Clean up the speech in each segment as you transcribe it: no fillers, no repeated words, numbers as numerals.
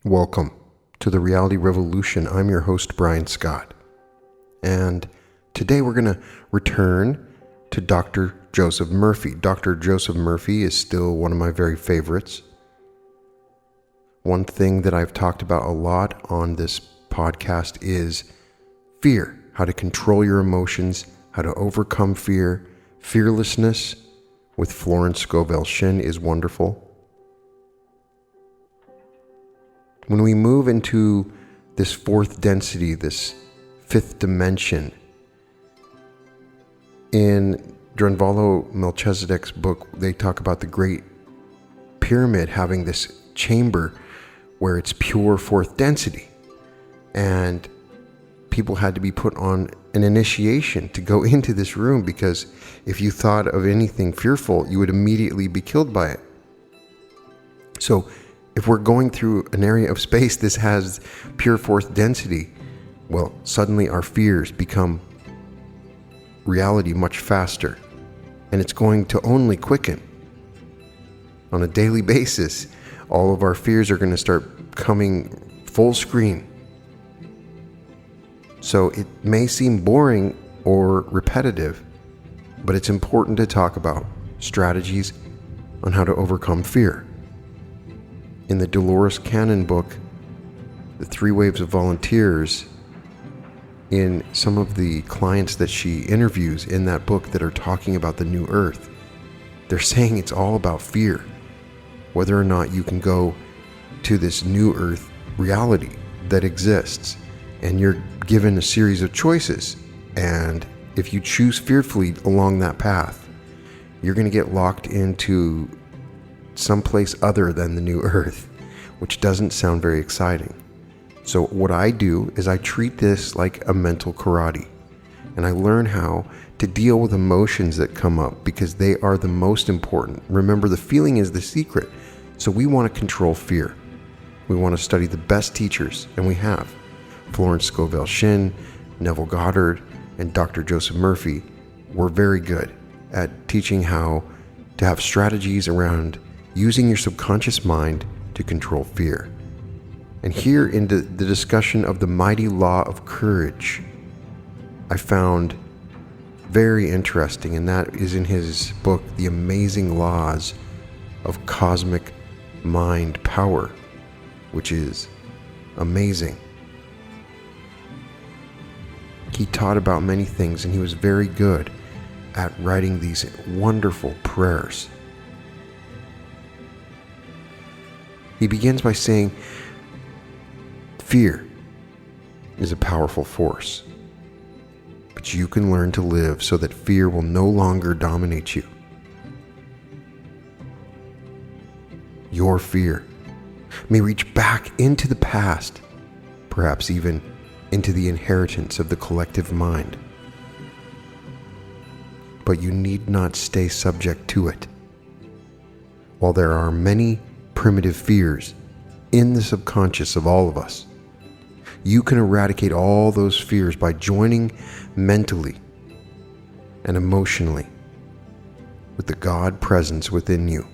Welcome to the Reality Revolution. I'm your host, Brian Scott. And today we're going to return to Dr. Joseph Murphy. Dr. Joseph Murphy is still one of my very favorites. One thing that I've talked about a lot on this podcast is fear, how to control your emotions, how to overcome fear. Fearlessness with Florence Scovel Shinn is wonderful. When we move into this fourth density, this fifth dimension, in Drunvalo Melchizedek's book, they talk about the Great Pyramid having this chamber where it's pure fourth density. And people had to be put on an initiation to go into this room, because if you thought of anything fearful, you would immediately be killed by it. So if we're going through an area of space that has pure fourth density, well, suddenly our fears become reality much faster. And it's going to only quicken. On a daily basis, all of our fears are going to start coming full screen. So it may seem boring or repetitive, but it's important to talk about strategies on how to overcome fear. In the Dolores Cannon book, The 3 Waves of Volunteers, in some of the clients that she interviews in that book that are talking about the new earth, they're saying it's all about fear. Whether or not you can go to this new earth reality that exists, and you're given a series of choices. And if you choose fearfully along that path, you're going to get locked into someplace other than the new earth, which doesn't sound very exciting. So what I do is I treat this like a mental karate, and I learn how to deal with emotions that come up, because they are the most important. Remember, the feeling is the secret. So we want to control fear. We want to study the best teachers, and we have. Florence Scovel Shinn, Neville Goddard, and Dr. Joseph Murphy were very good at teaching how to have strategies around using your subconscious mind to control fear. And here in the discussion of the mighty law of courage, I found very interesting, and that is in his book, The Amazing Laws of Cosmic Mind Power, which is amazing. He taught about many things, and he was very good at writing these wonderful prayers. He begins by saying, fear is a powerful force, but you can learn to live so that fear will no longer dominate you. Your fear may reach back into the past, perhaps even into the inheritance of the collective mind. But you need not stay subject to it. While there are many primitive fears in the subconscious of all of us, you can eradicate all those fears by joining mentally and emotionally with the God presence within you.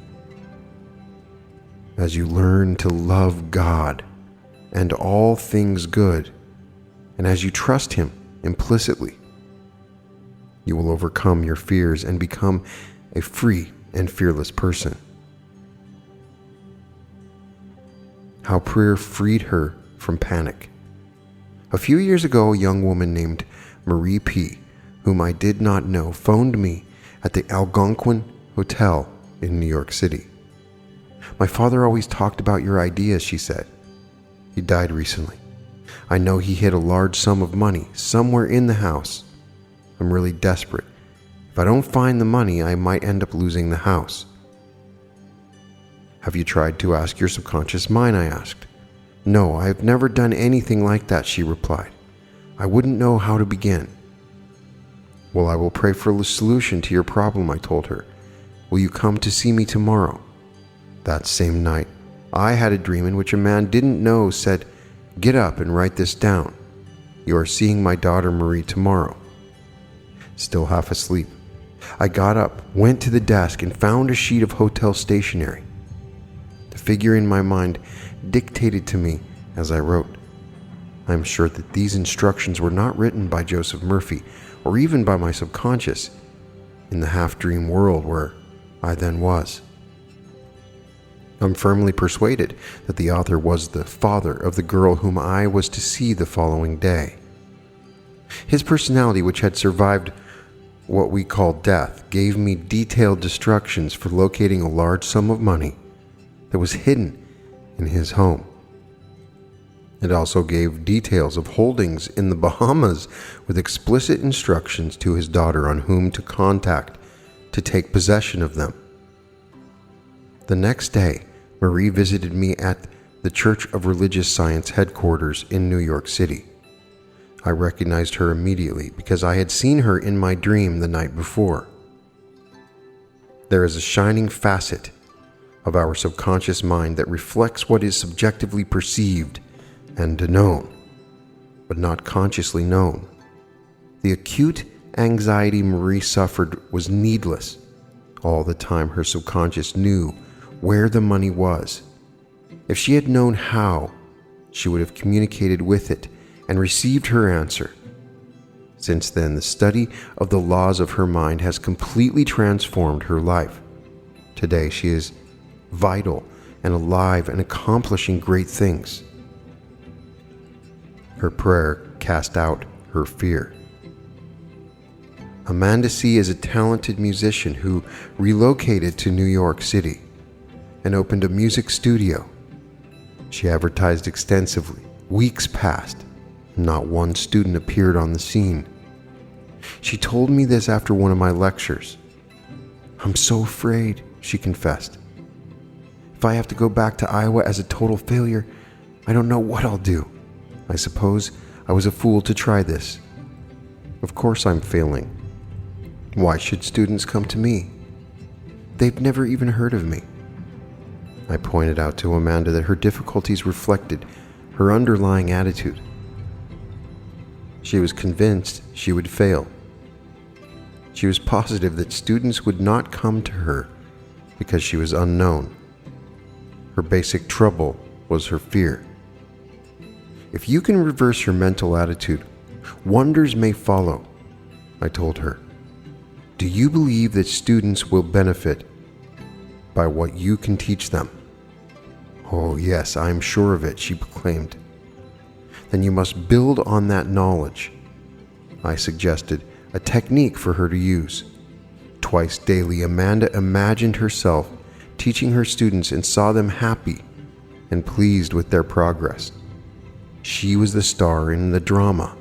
As you learn to love God and all things good, and as you trust Him implicitly, you will overcome your fears and become a free and fearless person. How prayer freed her from panic. A few years ago, a young woman named Marie P., whom I did not know, phoned me at the Algonquin Hotel in New York City. My father always talked about your ideas, she said. He died recently. I know he hid a large sum of money somewhere in the house. I'm really desperate. If I don't find the money, I might end up losing the house. Have you tried to ask your subconscious mind? I asked. No, I've never done anything like that, she replied. I wouldn't know how to begin. Well, I will pray for the solution to your problem, I told her. Will you come to see me tomorrow? That same night, I had a dream in which a man didn't know said, get up and write this down. You are seeing my daughter Marie tomorrow. Still half asleep, I got up, went to the desk, and found a sheet of hotel stationery. The figure in my mind dictated to me as I wrote. I am sure that these instructions were not written by Joseph Murphy or even by my subconscious in the half-dream world where I then was. I'm firmly persuaded that the author was the father of the girl whom I was to see the following day. His personality, which had survived what we call death, gave me detailed instructions for locating a large sum of money that was hidden in his home. It also gave details of holdings in the Bahamas with explicit instructions to his daughter on whom to contact to take possession of them. The next day, Marie visited me at the Church of Religious Science headquarters in New York City. I recognized her immediately because I had seen her in my dream the night before. There is a shining facet of our subconscious mind that reflects what is subjectively perceived and known, but not consciously known. The acute anxiety Marie suffered was needless. All the time her subconscious knew where the money was. If she had known how, she would have communicated with it and received her answer. Since then, the study of the laws of her mind has completely transformed her life. Today, she is vital and alive and accomplishing great things. Her prayer cast out her fear. Amanda C. is a talented musician who relocated to New York City and opened a music studio. She advertised extensively. Weeks passed. Not one student appeared on the scene. She told me this after one of my lectures. "I'm so afraid," she confessed. "If I have to go back to Iowa as a total failure, I don't know what I'll do. I suppose I was a fool to try this. Of course I'm failing. Why should students come to me? They've never even heard of me." I pointed out to Amanda that her difficulties reflected her underlying attitude. She was convinced she would fail. She was positive that students would not come to her because she was unknown. Her basic trouble was her fear. "If you can reverse your mental attitude, wonders may follow," I told her. "Do you believe that students will benefit by what you can teach them?" "Oh, yes, I am sure of it," she proclaimed. "Then you must build on that knowledge." I suggested a technique for her to use. Twice daily, Amanda imagined herself teaching her students and saw them happy and pleased with their progress. She was the star in the drama.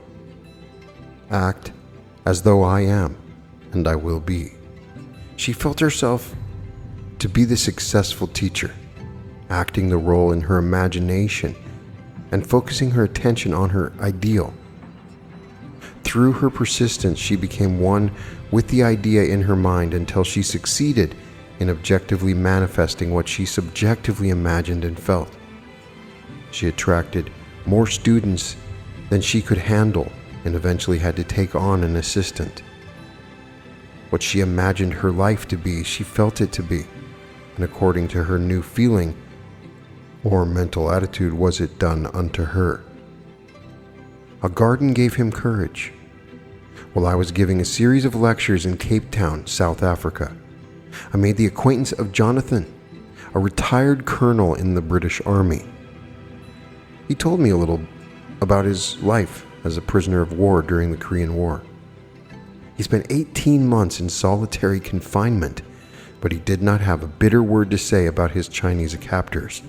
Act as though I am, and I will be. She felt herself to be the successful teacher, acting the role in her imagination and focusing her attention on her ideal. Through her persistence, she became one with the idea in her mind until she succeeded in objectively manifesting what she subjectively imagined and felt. She attracted more students than she could handle and eventually had to take on an assistant. What she imagined her life to be, she felt it to be, and according to her new feeling or mental attitude was it done unto her. A garden gave him courage. While I was giving a series of lectures in Cape Town, South Africa, I made the acquaintance of Jonathan, a retired colonel in the British Army. He told me a little about his life as a prisoner of war during the Korean War. He spent 18 months in solitary confinement, but he did not have a bitter word to say about his Chinese captors.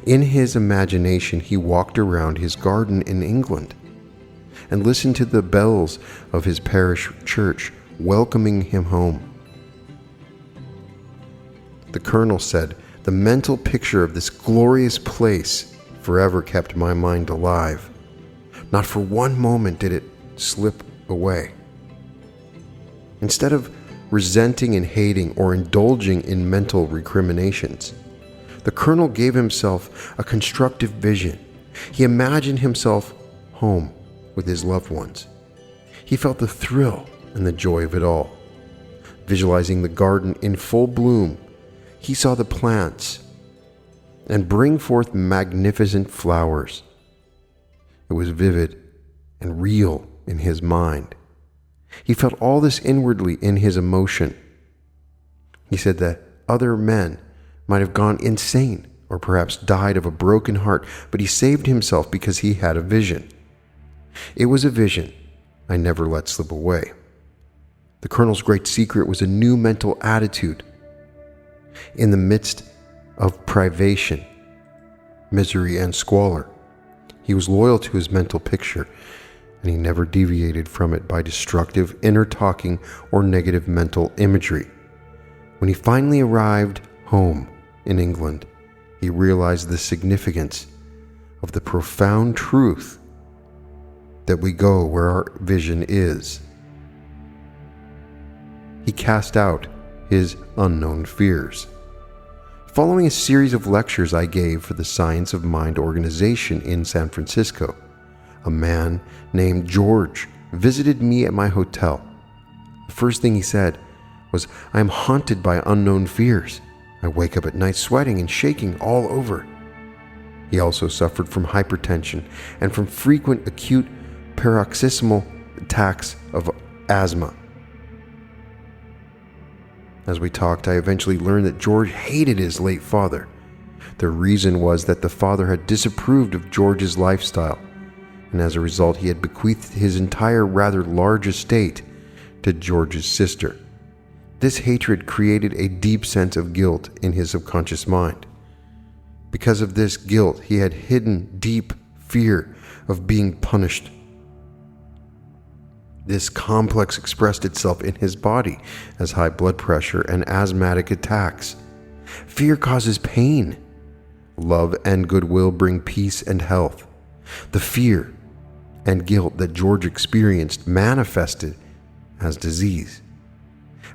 In his imagination, he walked around his garden in England and listened to the bells of his parish church welcoming him home. The colonel said, "The mental picture of this glorious place forever kept my mind alive. Not for one moment did it slip away." Instead of resenting and hating or indulging in mental recriminations, the colonel gave himself a constructive vision. He imagined himself home with his loved ones. He felt the thrill and the joy of it all. Visualizing the garden in full bloom, he saw the plants and bring forth magnificent flowers. It was vivid and real in his mind. He felt all this inwardly in his emotion. He said that other men might have gone insane or perhaps died of a broken heart, but he saved himself because he had a vision. It was a vision I never let slip away. The Colonel's great secret was a new mental attitude. In the midst of privation, misery, and squalor, he was loyal to his mental picture, and he never deviated from it by destructive inner talking or negative mental imagery. When he finally arrived home in England, he realized the significance of the profound truth that we go where our vision is. He cast out his unknown fears. Following a series of lectures I gave for the Science of Mind organization in San Francisco, a man named George visited me at my hotel. The first thing he said was, "I am haunted by unknown fears. I wake up at night sweating and shaking all over." He also suffered from hypertension and from frequent acute paroxysmal attacks of asthma. As we talked, I eventually learned that George hated his late father. The reason was that the father had disapproved of George's lifestyle, and as a result he had bequeathed his entire rather large estate to George's sister. This hatred created a deep sense of guilt in his subconscious mind. Because of this guilt, he had hidden deep fear of being punished. This complex expressed itself in his body as high blood pressure and asthmatic attacks. Fear causes pain. Love and goodwill bring peace and health. The fear and guilt that George experienced manifested as disease.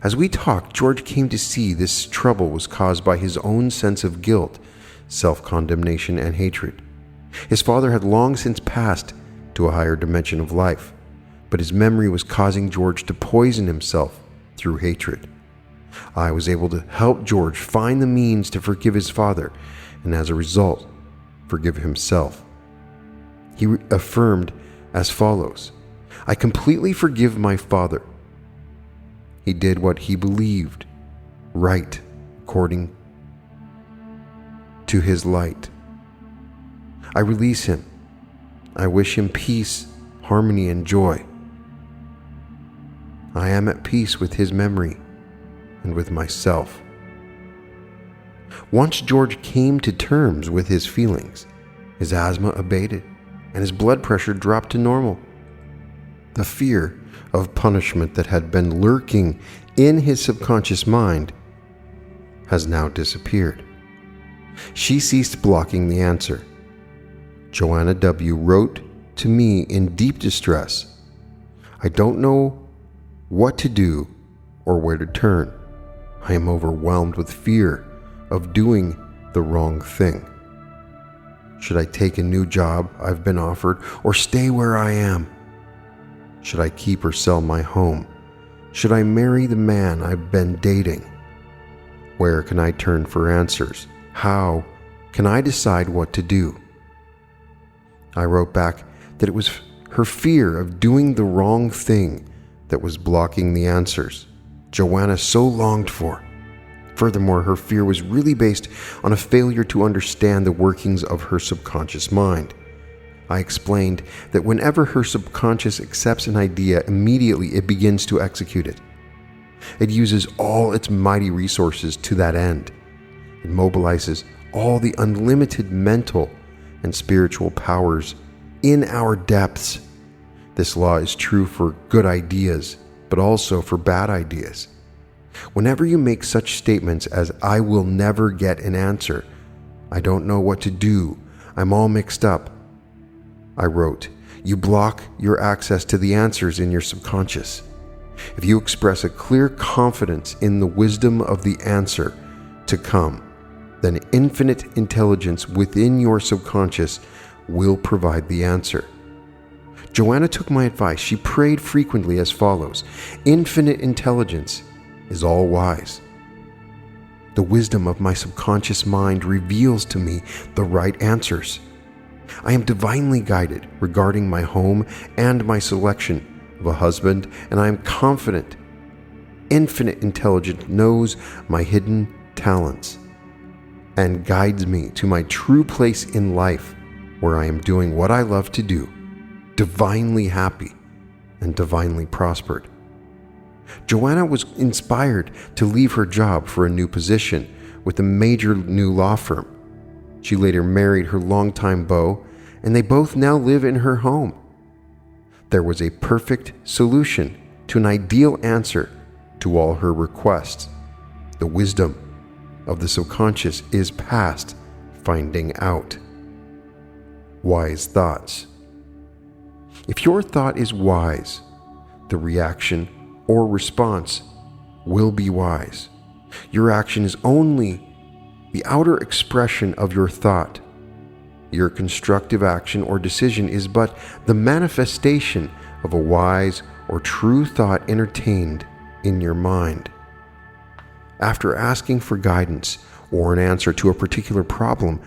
As we talked, George came to see this trouble was caused by his own sense of guilt, self-condemnation, and hatred. His father had long since passed to a higher dimension of life, but his memory was causing George to poison himself through hatred. I was able to help George find the means to forgive his father, and as a result, forgive himself. He affirmed as follows, "I completely forgive my father. He did what he believed right according to his light. I release him. I wish him peace, harmony, and joy. I am at peace with his memory and with myself." Once George came to terms with his feelings, his asthma abated and his blood pressure dropped to normal. The fear of punishment that had been lurking in his subconscious mind has now disappeared. She ceased blocking the answer. Joanna W. wrote to me in deep distress, "I don't know what to do or where to turn. I am overwhelmed with fear of doing the wrong thing. Should I take a new job I've been offered or stay where I am? Should I keep or sell my home? Should I marry the man I've been dating? Where can I turn for answers? How can I decide what to do?" I wrote back that it was her fear of doing the wrong thing that was blocking the answers Joanna so longed for. Furthermore, her fear was really based on a failure to understand the workings of her subconscious mind. I explained that whenever her subconscious accepts an idea, immediately it begins to execute it. It uses all its mighty resources to that end. It mobilizes all the unlimited mental and spiritual powers in our depths. This law is true for good ideas, but also for bad ideas. Whenever you make such statements as, "I will never get an answer," "I don't know what to do," "I'm all mixed up," I wrote, you block your access to the answers in your subconscious. If you express a clear confidence in the wisdom of the answer to come, then infinite intelligence within your subconscious will provide the answer. Joanna took my advice. She prayed frequently as follows, "Infinite intelligence is all wise." The wisdom of my subconscious mind reveals to me the right answers. I am divinely guided regarding my home and my selection of a husband, and I am confident infinite intelligence knows my hidden talents and guides me to my true place in life, where I am doing what I love to do, divinely happy and divinely prospered. Joanna was inspired to leave her job for a new position with a major new law firm. She later married her longtime beau, and they both now live in her home. There was a perfect solution to an ideal answer to all her requests. The wisdom of the subconscious is past finding out. Wise thoughts. If your thought is wise, the reaction or response will be wise. Your action is only the outer expression of your thought. Your constructive action or decision is but the manifestation of a wise or true thought entertained in your mind. After asking for guidance or an answer to a particular problem,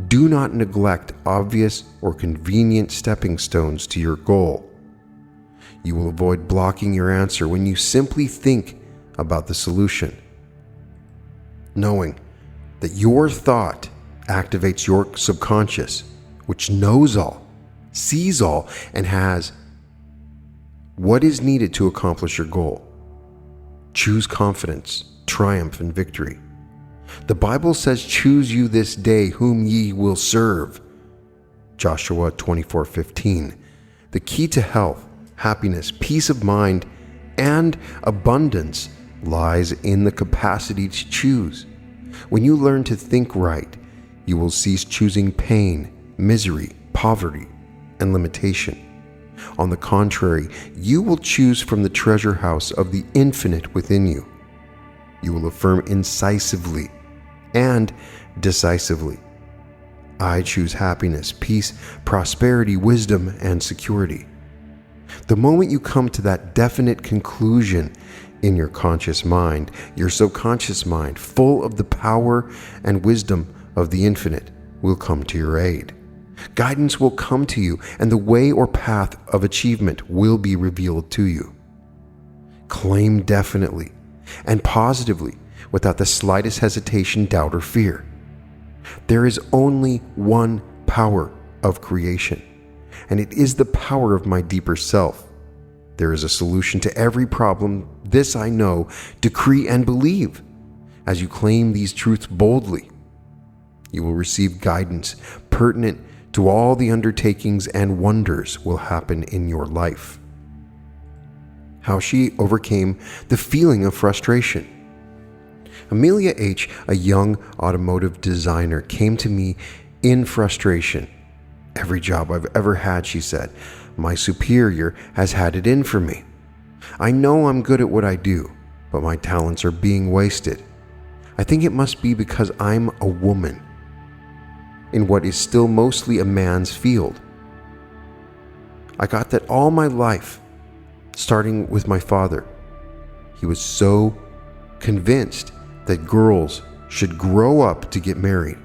do not neglect obvious or convenient stepping stones to your goal. You will avoid blocking your answer when you simply think about the solution. Knowing that your thought activates your subconscious, which knows all, sees all, and has what is needed to accomplish your goal. Choose confidence, triumph, and victory. The Bible says, "Choose you this day whom ye will serve." Joshua 24:15. The key to health, happiness, peace of mind, and abundance lies in the capacity to choose. When you learn to think right, you will cease choosing pain, misery, poverty, and limitation. On the contrary, you will choose from the treasure house of the infinite within you. You will affirm incisively and decisively, "I choose happiness, peace, prosperity, wisdom, and security." The moment you come to that definite conclusion in your conscious mind, your subconscious mind, full of the power and wisdom of the infinite, will come to your aid. Guidance will come to you, and the way or path of achievement will be revealed to you. Claim definitely and positively, without the slightest hesitation, doubt, or fear. There is only one power of creation, and it is the power of my deeper self. There is a solution to every problem. This I know, decree, and believe. As you claim these truths boldly, you will receive guidance pertinent to all the undertakings, and wonders will happen in your life. How she overcame the feeling of frustration. Amelia H., a young automotive designer, came to me in frustration. "Every job I've ever had," she said, "my superior has had it in for me. I know I'm good at what I do, but my talents are being wasted. I think it must be because I'm a woman in what is still mostly a man's field. I got that all my life, starting with my father. He was so convinced that girls should grow up to get married,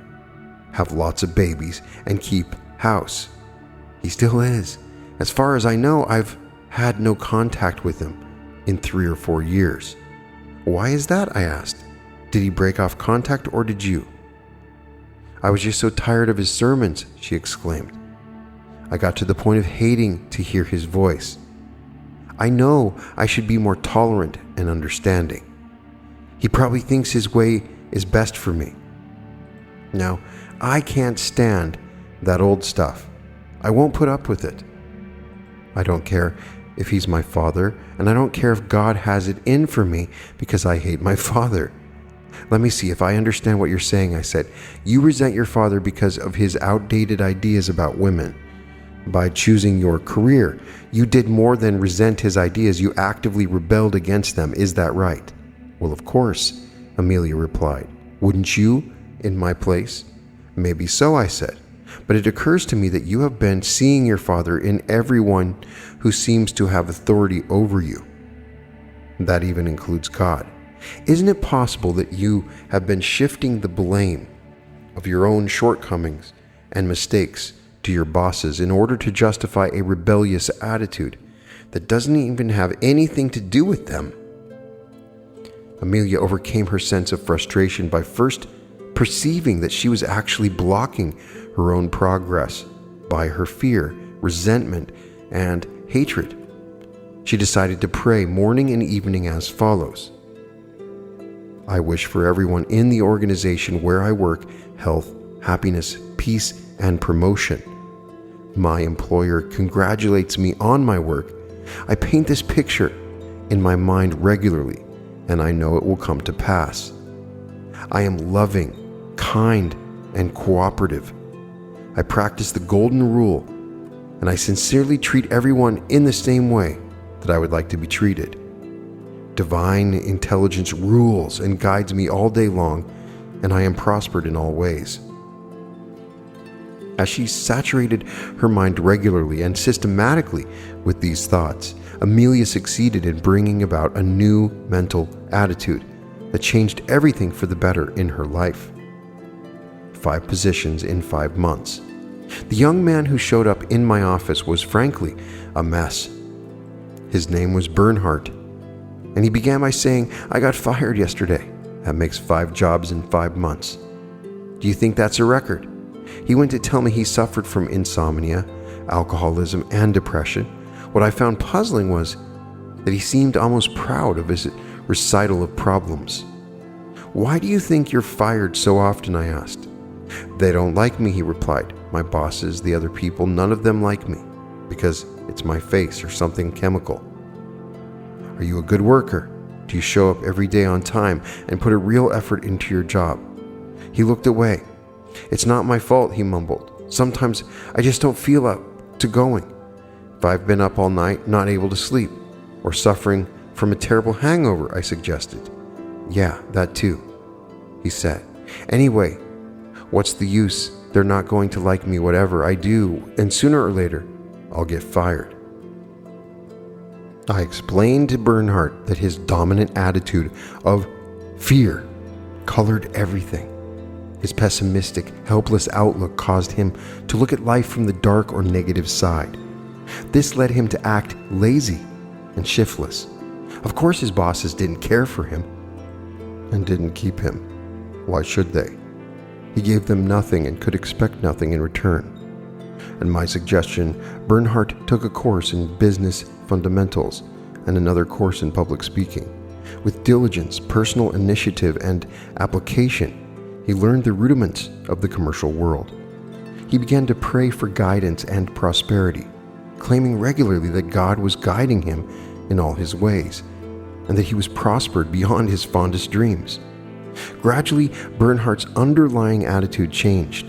have lots of babies, and keep house. He still is. As far as I know, I've had no contact with him in 3 or 4 years. Why is that?" I asked. "Did he break off contact, or did you?" "I was just so tired of his sermons," she exclaimed. "I got to the point of hating to hear his voice. I know I should be more tolerant and understanding. He probably thinks his way is best for me. Now, I can't stand that old stuff. I won't put up with it. I don't care if he's my father, and I don't care if God has it in for me because I hate my father." "Let me see if I understand what you're saying," I said. "You resent your father because of his outdated ideas about women. By choosing your career, you did more than resent his ideas. You actively rebelled against them. Is that right?" "Well, of course," Amelia replied. "Wouldn't you, in my place?" "Maybe so," I said. "But it occurs to me that you have been seeing your father in everyone who seems to have authority over you. That even includes God. Isn't it possible that you have been shifting the blame of your own shortcomings and mistakes to your bosses in order to justify a rebellious attitude that doesn't even have anything to do with them? Amelia overcame her sense of frustration by first perceiving that she was actually blocking her own progress by her fear, resentment, and hatred. She decided to pray morning and evening as follows: I wish for everyone in the organization where I work health, happiness, peace, and promotion. My employer congratulates me on my work. I paint this picture in my mind regularly, and I know it will come to pass. I am loving, kind, and cooperative. I practice the golden rule, and I sincerely treat everyone in the same way that I would like to be treated. Divine intelligence rules and guides me all day long, and I am prospered in all ways. As she saturated her mind regularly and systematically with these thoughts, Amelia succeeded in bringing about a new mental attitude that changed everything for the better in her life. 5 positions in 5 months. The young man who showed up in my office was frankly a mess. His name was Bernhards, and he began by saying, I got fired yesterday. That makes 5 jobs in 5 months. Do you think that's a record? He went to tell me he suffered from insomnia, alcoholism, and depression. What I found puzzling was that he seemed almost proud of his recital of problems. Why do you think you're fired so often? I asked. They don't like me, he replied. My bosses, the other people, none of them like me because it's my face or something chemical. Are you a good worker? Do you show up every day on time and put a real effort into your job? He looked away. It's not my fault, he mumbled. Sometimes I just don't feel up to going. If I've been up all night, not able to sleep, or suffering from a terrible hangover, I suggested. Yeah, that too, he said. Anyway, what's the use? They're not going to like me whatever I do, and sooner or later, I'll get fired. I explained to Bernhardt that his dominant attitude of fear colored everything. His pessimistic, helpless outlook caused him to look at life from the dark or negative side. This led him to act lazy and shiftless. Of course, his bosses didn't care for him and didn't keep him. Why should they? He gave them nothing and could expect nothing in return. At my suggestion, Bernhardt took a course in business fundamentals and another course in public speaking. With diligence, personal initiative, and application, he learned the rudiments of the commercial world. He began to pray for guidance and prosperity, claiming regularly that God was guiding him in all his ways, and that he was prospered beyond his fondest dreams. Gradually, Bernhardt's underlying attitude changed.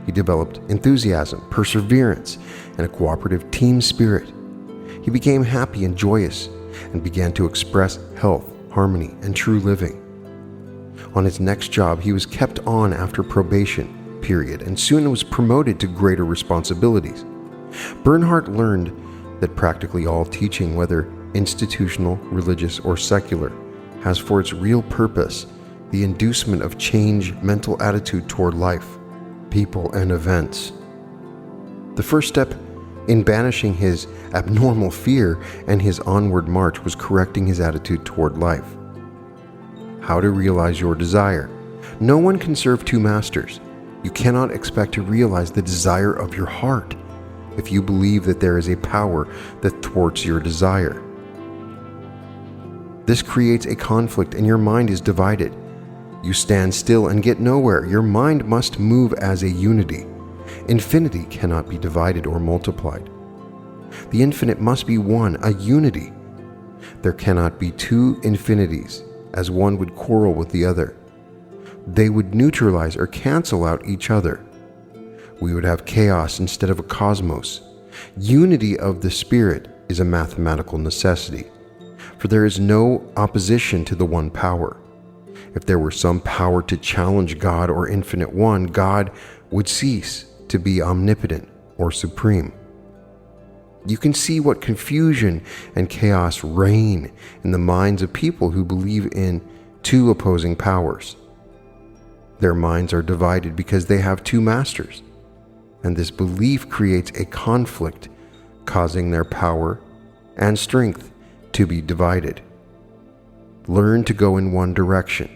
He developed enthusiasm, perseverance, and a cooperative team spirit. He became happy and joyous and began to express health, harmony, and true living. On his next job, he was kept on after probation period and soon was promoted to greater responsibilities. Bernhardt learned that practically all teaching, whether institutional, religious, or secular, has for its real purpose the inducement of change mental attitude toward life, people, and events. The first step in banishing his abnormal fear and his onward march was correcting his attitude toward life. How to realize your desire. No one can serve 2 masters. You cannot expect to realize the desire of your heart if you believe that there is a power that thwarts your desire. This creates a conflict and your mind is divided. You stand still and get nowhere. Your mind must move as a unity. Infinity cannot be divided or multiplied. The infinite must be one, a unity. There cannot be 2 infinities, as one would quarrel with the other. They would neutralize or cancel out each other. We would have chaos instead of a cosmos. Unity of the spirit is a mathematical necessity, for there is no opposition to the one power. If there were some power to challenge God or Infinite One, God would cease to be omnipotent or supreme. You can see what confusion and chaos reign in the minds of people who believe in two opposing powers. Their minds are divided because they have two masters, and this belief creates a conflict, causing their power and strength to be divided. Learn to go in one direction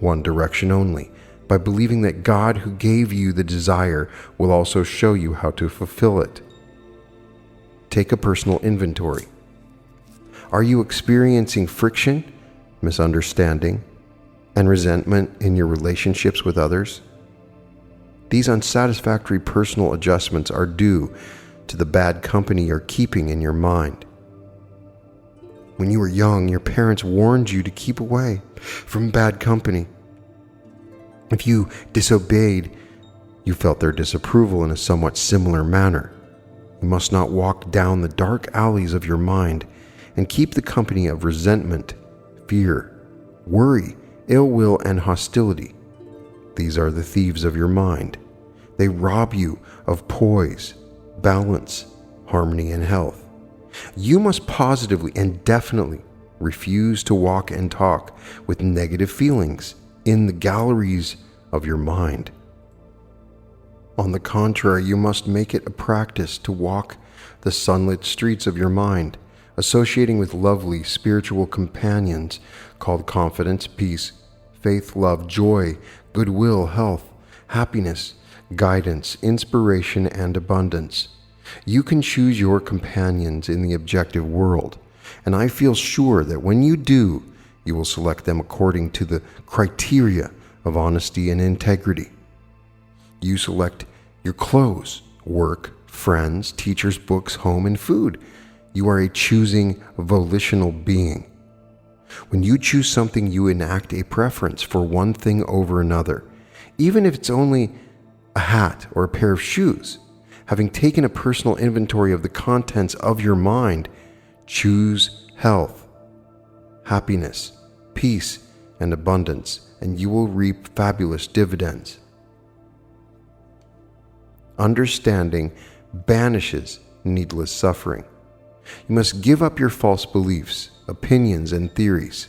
only, by believing that God who gave you the desire will also show you how to fulfill it. Take a personal inventory. Are you experiencing friction, misunderstanding, and resentment in your relationships with others? These unsatisfactory personal adjustments are due to the bad company you're keeping in your mind. When you were young, your parents warned you to keep away from bad company. If you disobeyed, you felt their disapproval in a somewhat similar manner. You must not walk down the dark alleys of your mind and keep the company of resentment, fear, worry, ill will, and hostility. These are the thieves of your mind. They rob you of poise, balance, harmony, and health. You must positively and definitely refuse to walk and talk with negative feelings in the galleries of your mind. On the contrary, you must make it a practice to walk the sunlit streets of your mind, associating with lovely spiritual companions called confidence, peace, faith, love, joy, goodwill, health, happiness, guidance, inspiration, and abundance. You can choose your companions in the objective world, and I feel sure that when you do, you will select them according to the criteria of honesty and integrity. You select your clothes, work, friends, teachers, books, home, and food. You are a choosing, volitional being. When you choose something, you enact a preference for one thing over another, even if it's only a hat or a pair of shoes. Having taken a personal inventory of the contents of your mind, choose health, happiness, peace, and abundance, and you will reap fabulous dividends. Understanding banishes needless suffering. You must give up your false beliefs, opinions, and theories.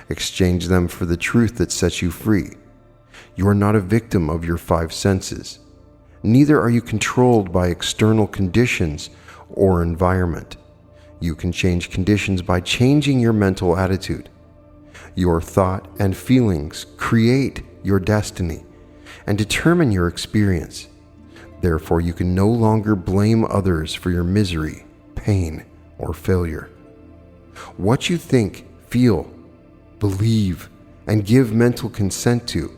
Exchange them for the truth that sets you free. You are not a victim of your five senses. Neither are you controlled by external conditions or environment. You can change conditions by changing your mental attitude. Your thought and feelings create your destiny and determine your experience. Therefore, you can no longer blame others for your misery, pain, or failure. What you think, feel, believe, and give mental consent to,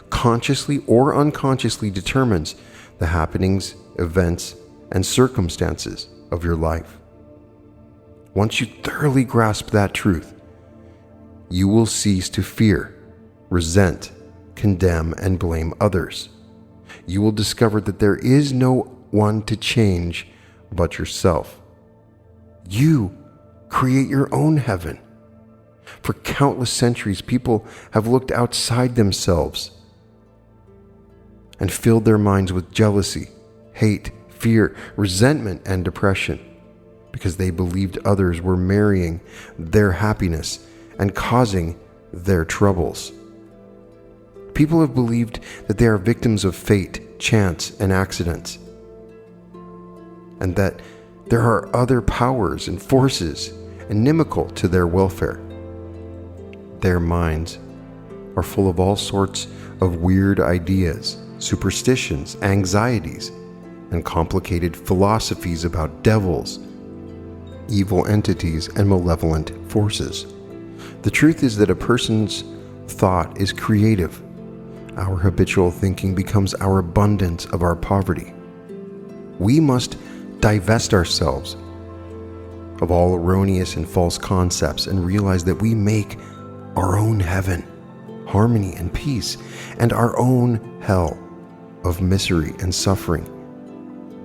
consciously or unconsciously determines the happenings, events, and circumstances of your life. Once you thoroughly grasp that truth, you will cease to fear, resent, condemn, and blame others. You will discover that there is no one to change but yourself. You create your own heaven. For countless centuries, people have looked outside themselves and filled their minds with jealousy, hate, fear, resentment, and depression because they believed others were marrying their happiness and causing their troubles. People have believed that they are victims of fate, chance, and accidents, and that there are other powers and forces inimical to their welfare. Their minds are full of all sorts of weird ideas, superstitions, anxieties, and complicated philosophies about devils, evil entities, and malevolent forces. The truth is that a person's thought is creative. Our habitual thinking becomes our abundance of our poverty. We must divest ourselves of all erroneous and false concepts and realize that we make our own heaven, harmony, and peace, and our own hell of misery and suffering,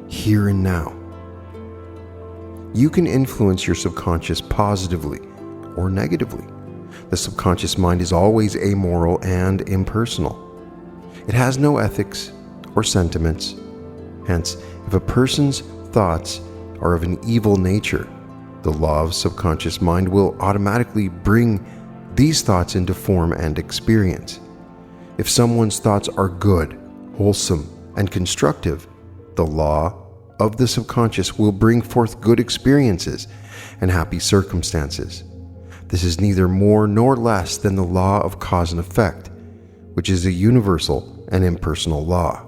here and now. You can influence your subconscious positively or negatively. The subconscious mind is always amoral and impersonal. It has no ethics or sentiments. Hence, if a person's thoughts are of an evil nature, the law of subconscious mind will automatically bring these thoughts into form and experience. If someone's thoughts are good, wholesome, and constructive, the law of the subconscious will bring forth good experiences and happy circumstances. This is neither more nor less than the law of cause and effect, which is a universal and impersonal law.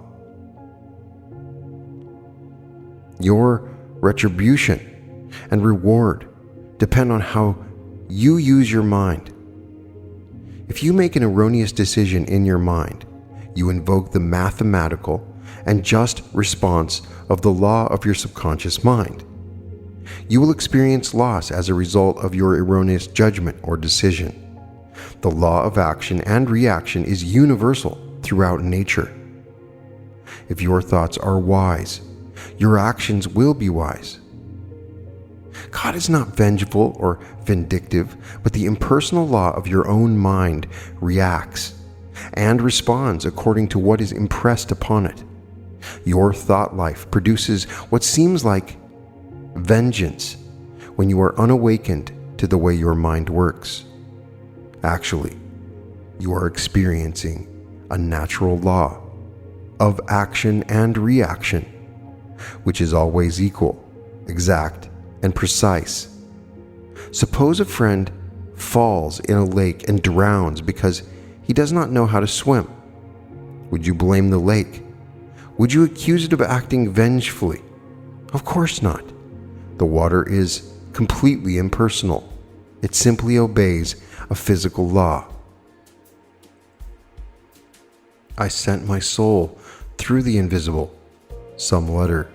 Your retribution and reward depend on how you use your mind. If you make an erroneous decision in your mind, you invoke the mathematical and just response of the law of your subconscious mind. You will experience loss as a result of your erroneous judgment or decision. The law of action and reaction is universal throughout nature. If your thoughts are wise, your actions will be wise. God is not vengeful or vindictive, but the impersonal law of your own mind reacts and responds according to what is impressed upon it. Your thought life produces what seems like vengeance when you are unawakened to the way your mind works. Actually, you are experiencing a natural law of action and reaction, which is always equal, exact, and precise. Suppose a friend falls in a lake and drowns because he does not know how to swim. Would you blame the lake? Would you accuse it of acting vengefully? Of course not. The water is completely impersonal. It simply obeys a physical law. I sent my soul through the invisible, some letter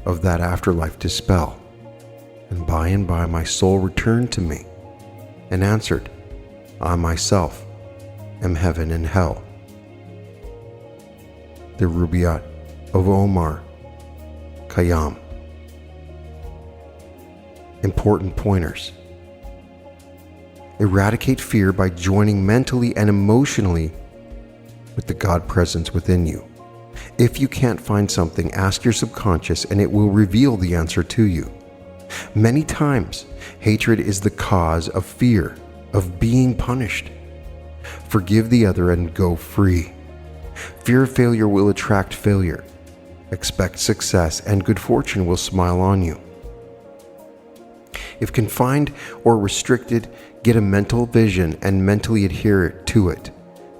of that afterlife to spell, and by my soul returned to me and answered, I myself am heaven and hell. The Rubáiyát of Omar, Khayyam. Important pointers. Eradicate fear by joining mentally and emotionally with the God presence within you. If you can't find something, ask your subconscious and it will reveal the answer to you. Many times, hatred is the cause of fear, of being punished. Forgive the other and go free. Fear of failure will attract failure. Expect success and good fortune will smile on you. If confined or restricted, get a mental vision and mentally adhere to it.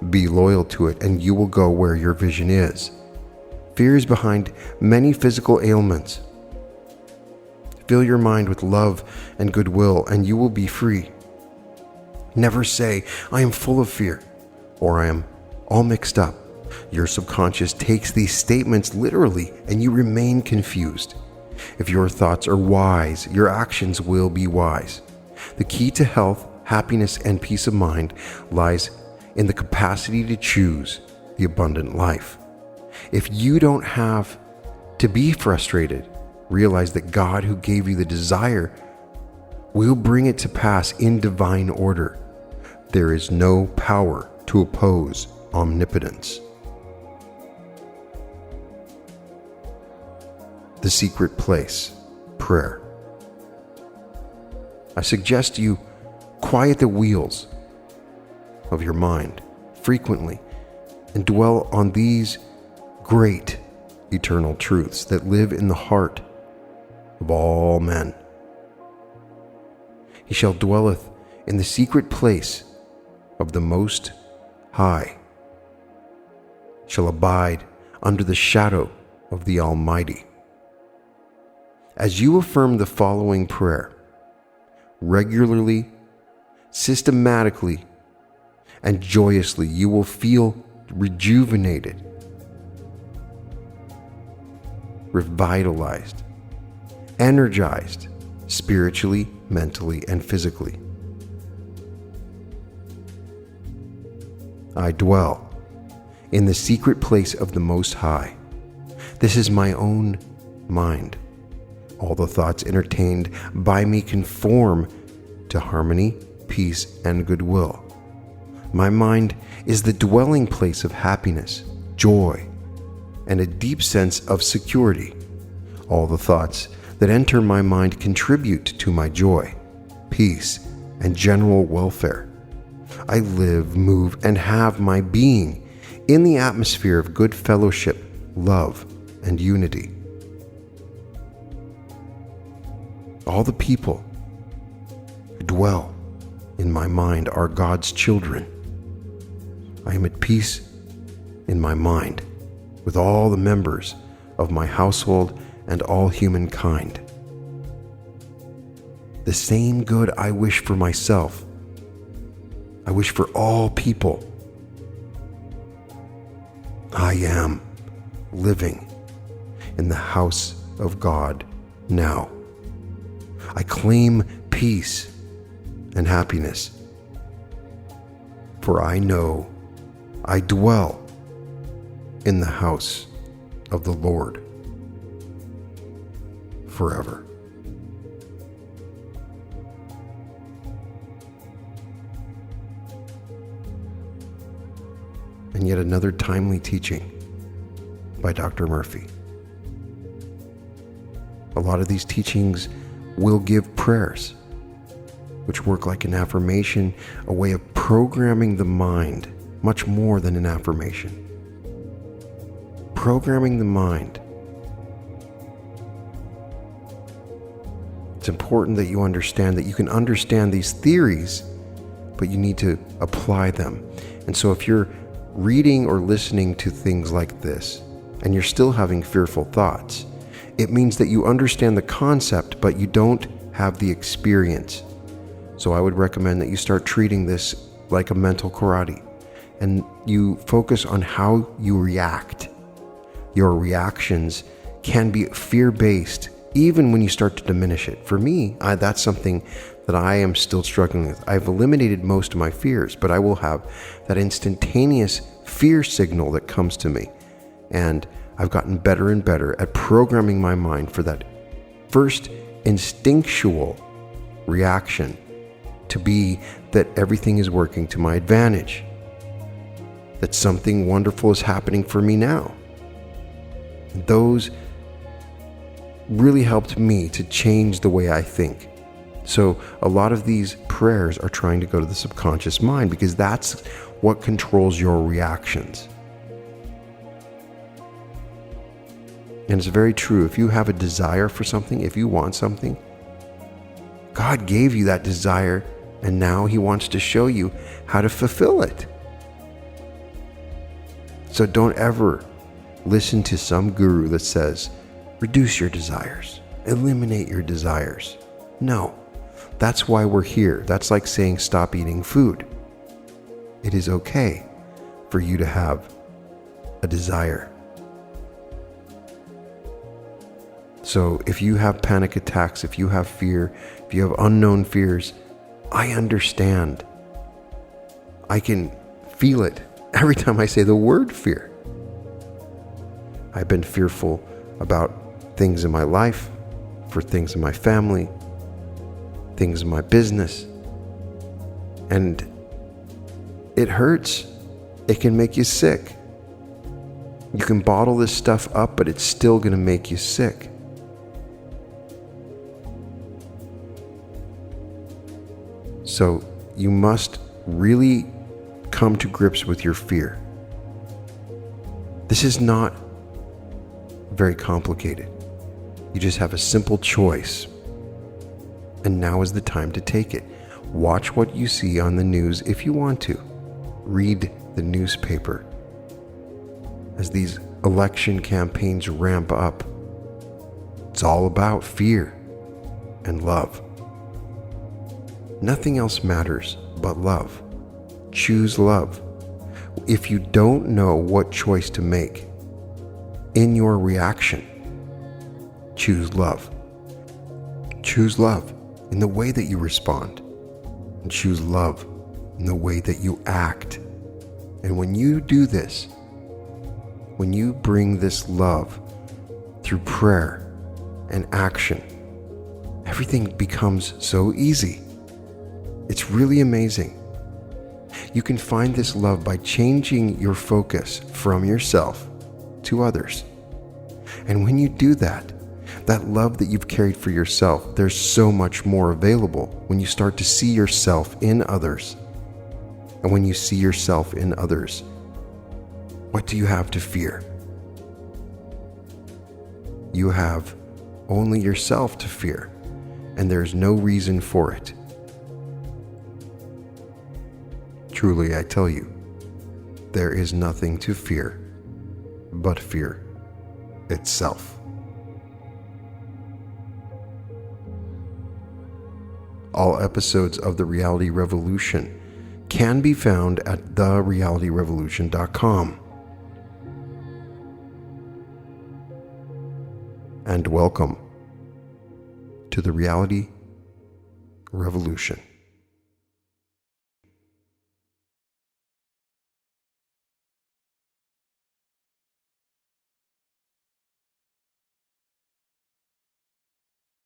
Be loyal to it and you will go where your vision is. Fear is behind many physical ailments. Fill your mind with love and goodwill and you will be free. Never say, I am full of fear, or I am all mixed up. Your subconscious takes these statements literally and you remain confused. If your thoughts are wise, your actions will be wise. The key to health, happiness, and peace of mind lies in the capacity to choose the abundant life. If you don't have to be frustrated, realize that God who gave you the desire will bring it to pass in divine order. There is no power to oppose omnipotence. The secret place, prayer. I suggest you quiet the wheels of your mind frequently and dwell on these great eternal truths that live in the heart of all men. He shall dwelleth in the secret place of the Most High, shall abide under the shadow of the Almighty. As you affirm the following prayer, regularly, systematically, and joyously, you will feel rejuvenated, revitalized, energized, spiritually, mentally, and physically. I dwell in the secret place of the Most High. This is my own mind. All the thoughts entertained by me conform to harmony, peace, and goodwill. My mind is the dwelling place of happiness, joy, and a deep sense of security. All the thoughts that enter my mind contribute to my joy, peace, and general welfare. I live, move, and have my being in the atmosphere of good fellowship, love, and unity. All the people who dwell in my mind are God's children. I am at peace in my mind with all the members of my household and all humankind. The same good I wish for myself, I wish for all people. I am living in the house of God now. I claim peace and happiness, for I know I dwell in the house of the Lord forever. And yet another timely teaching by Dr. Murphy. A lot of these teachings will give prayers, which work like an affirmation, a way of programming the mind, much more than an affirmation. Programming the mind. It's important that you understand that you can understand these theories, but you need to apply them. And so if you're reading or listening to things like this, and you're still having fearful thoughts, it means that you understand the concept, but you don't have the experience. So I would recommend that you start treating this like a mental karate, and you focus on how you react. Your reactions can be fear-based, even when you start to diminish it. For me, that's something that I am still struggling with. I've eliminated most of my fears, but I will have that instantaneous fear signal that comes to me. And I've gotten better and better at programming my mind for that first instinctual reaction to be that everything is working to my advantage, that something wonderful is happening for me now. Those really helped me to change the way I think. So a lot of these prayers are trying to go to the subconscious mind, because that's what controls your reactions. And it's very true. If you have a desire for something, if you want something, God gave you that desire, and now He wants to show you how to fulfill it. So don't ever listen to some guru that says, reduce your desires, eliminate your desires. No, that's why we're here. That's like saying stop eating food. It is okay for you to have a desire. So if you have panic attacks, if you have fear, if you have unknown fears, I understand. I can feel it every time I say the word fear. I've been fearful about things in my life, for things in my family, things in my business. And it hurts. It can make you sick. You can bottle this stuff up, but it's still going to make you sick. So you must really come to grips with your fear. This is not very complicated. You just have a simple choice. And now is the time to take it. Watch what you see on the news if you want to. Read the newspaper. As these election campaigns ramp up, it's all about fear and love. Nothing else matters but love. Choose love. If you don't know what choice to make in your reaction, choose love. Choose love in the way that you respond, and choose love in the way that you act. And when you do this, when you bring this love through prayer and action, everything becomes so easy. It's really amazing. You can find this love by changing your focus from yourself to others. And when you do that, that love that you've carried for yourself, there's so much more available when you start to see yourself in others. And when you see yourself in others, what do you have to fear? You have only yourself to fear, and there is no reason for it. Truly, I tell you, there is nothing to fear but fear itself. All episodes of The Reality Revolution can be found at therealityrevolution.com. And welcome to the Reality Revolution.